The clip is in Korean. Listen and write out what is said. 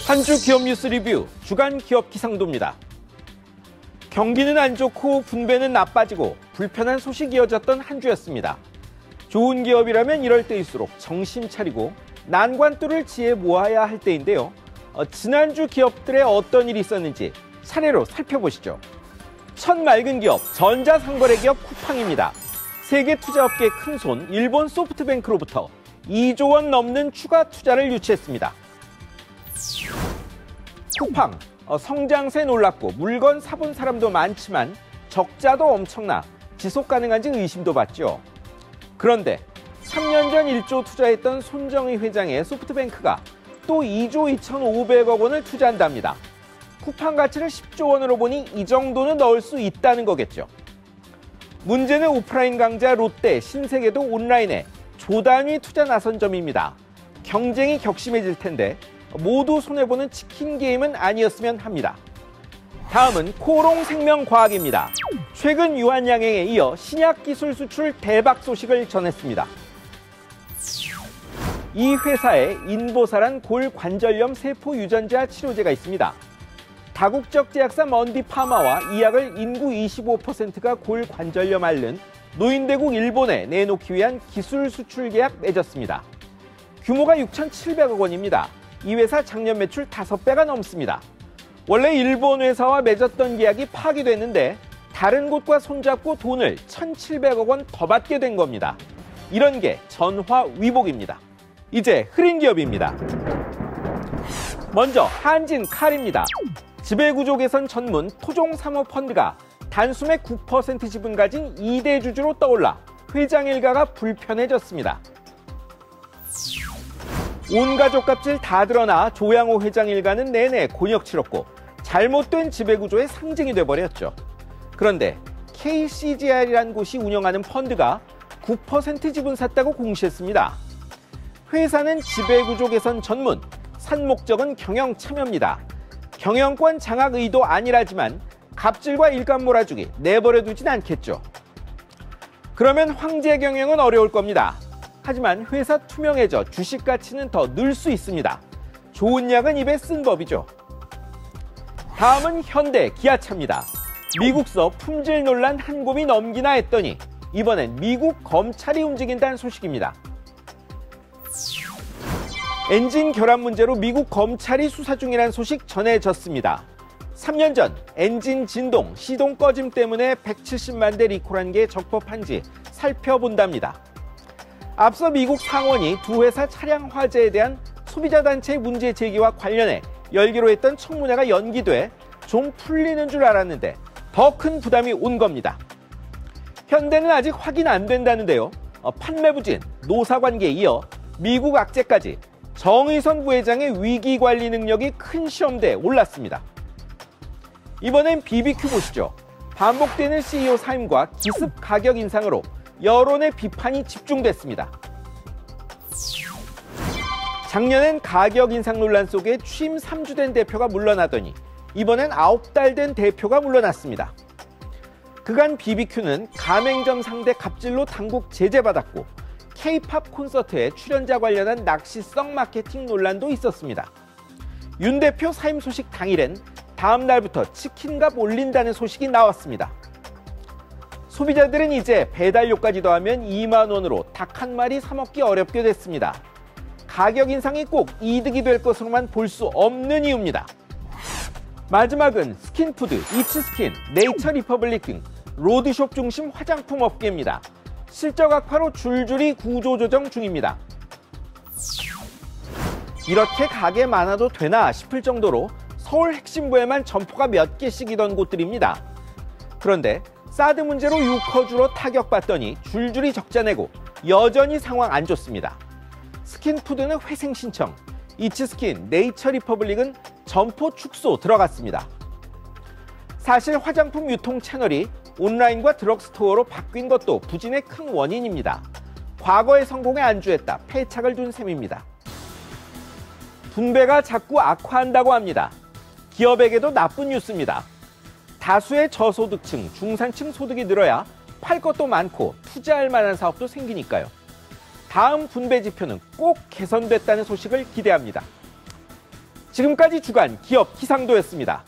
한 주 기업 뉴스 리뷰 주간 기업 기상도입니다. 경기는 안 좋고 분배는 나빠지고 불편한 소식이 이어졌던 한 주였습니다. 좋은 기업이라면 이럴 때일수록 정신 차리고 난관뚫을 지혜 모아야 할 때인데요. 지난주 기업들의 어떤 일이 있었는지 차례로 살펴보시죠. 첫 맑은 기업, 전자상거래 기업 쿠팡입니다. 세계 투자업계의 큰손 일본 소프트뱅크로부터 2조 원 넘는 추가 투자를 유치했습니다. 쿠팡, 성장세 놀랍고 물건 사본 사람도 많지만 적자도 엄청나 지속 가능한지 의심도 받죠. 그런데 3년 전 1조 투자했던 손정의 회장의 소프트뱅크가 또 2조 2,500억 원을 투자한답니다. 쿠팡 가치를 10조 원으로 보니 이 정도는 넣을 수 있다는 거겠죠. 문제는 오프라인 강자 롯데, 신세계도 온라인에 조단위 투자 나선 점입니다. 경쟁이 격심해질 텐데 모두 손해보는 치킨 게임은 아니었으면 합니다. 다음은 코롱생명과학입니다. 최근 유한양행에 이어 신약기술 수출 대박 소식을 전했습니다. 이 회사에 인보사란 골관절염 세포 유전자 치료제가 있습니다. 다국적 제약사 먼디파마와 이 약을 인구 25%가 골관절염 앓는 노인대국 일본에 내놓기 위한 기술 수출 계약 맺었습니다. 규모가 6,700억 원입니다. 이 회사 작년 매출 5배가 넘습니다. 원래 일본 회사와 맺었던 계약이 파기됐는데 다른 곳과 손잡고 돈을 1,700억 원 더 받게 된 겁니다. 이런 게 전화위복입니다. 이제 흐린 기업입니다. 먼저 한진칼입니다. 지배구조 개선 전문 토종사모펀드가 단숨에 9% 지분 가진 2대 주주로 떠올라 회장 일가가 불편해졌습니다. 온 가족 갑질 다 드러나 조양호 회장 일가는 내내 곤욕 치렀고 잘못된 지배구조의 상징이 돼버렸죠. 그런데 KCGR이라는 곳이 운영하는 펀드가 9% 지분 샀다고 공시했습니다. 회사는 지배구조 개선 전문, 산 목적은 경영 참여입니다. 경영권 장악 의도 아니라지만 갑질과 일감 몰아주기 내버려 두진 않겠죠. 그러면 황제 경영은 어려울 겁니다. 하지만 회사 투명해져 주식 가치는 더 늘 수 있습니다. 좋은 약은 입에 쓴 법이죠. 다음은 현대 기아차입니다. 미국서 품질 논란 한 곰이 넘기나 했더니 이번엔 미국 검찰이 움직인다는 소식입니다. 엔진 결함 문제로 미국 검찰이 수사 중이라는 소식 전해졌습니다. 3년 전 엔진 진동, 시동 꺼짐 때문에 170만 대 리콜한 게 적법한지 살펴본답니다. 앞서 미국 상원이 두 회사 차량 화재에 대한 소비자단체의 문제 제기와 관련해 열기로 했던 청문회가 연기돼 좀 풀리는 줄 알았는데 더 큰 부담이 온 겁니다. 현대는 아직 확인 안 된다는데요. 판매 부진, 노사관계에 이어 미국 악재까지 정의선 부회장의 위기관리 능력이 큰 시험대에 올랐습니다. 이번엔 BBQ 보시죠. 반복되는 CEO 사임과 기습 가격 인상으로 여론의 비판이 집중됐습니다. 작년엔 가격 인상 논란 속에 취임 3주 된 대표가 물러나더니 이번엔 9달 된 대표가 물러났습니다. 그간 BBQ는 가맹점 상대 갑질로 당국 제재받았고 K-팝 콘서트에 출연자 관련한 낚시성 마케팅 논란도 있었습니다. 윤 대표 사임 소식 당일엔 다음 날부터 치킨값 올린다는 소식이 나왔습니다. 소비자들은 이제 배달료까지 더하면 2만 원으로 닭 한 마리 사 먹기 어렵게 됐습니다. 가격 인상이 꼭 이득이 될 것으로만 볼 수 없는 이유입니다. 마지막은 스킨푸드, 이츠스킨, 네이처리퍼블릭 등 로드숍 중심 화장품 업계입니다. 실적 악화로 줄줄이 구조조정 중입니다. 이렇게 가게 많아도 되나 싶을 정도로 서울 핵심부에만 점포가 몇 개씩이던 곳들입니다. 그런데 사드 문제로 유커주로 타격받더니 줄줄이 적자 내고 여전히 상황 안 좋습니다. 스킨푸드는 회생 신청, 이츠스킨, 네이처리퍼블릭은 점포 축소 들어갔습니다. 사실 화장품 유통 채널이 온라인과 드럭스토어로 바뀐 것도 부진의 큰 원인입니다. 과거의 성공에 안주했다 패착을 둔 셈입니다. 분배가 자꾸 악화한다고 합니다. 기업에게도 나쁜 뉴스입니다. 다수의 저소득층, 중산층 소득이 늘어야 팔 것도 많고 투자할 만한 사업도 생기니까요. 다음 분배 지표는 꼭 개선됐다는 소식을 기대합니다. 지금까지 주간 기업 기상도였습니다.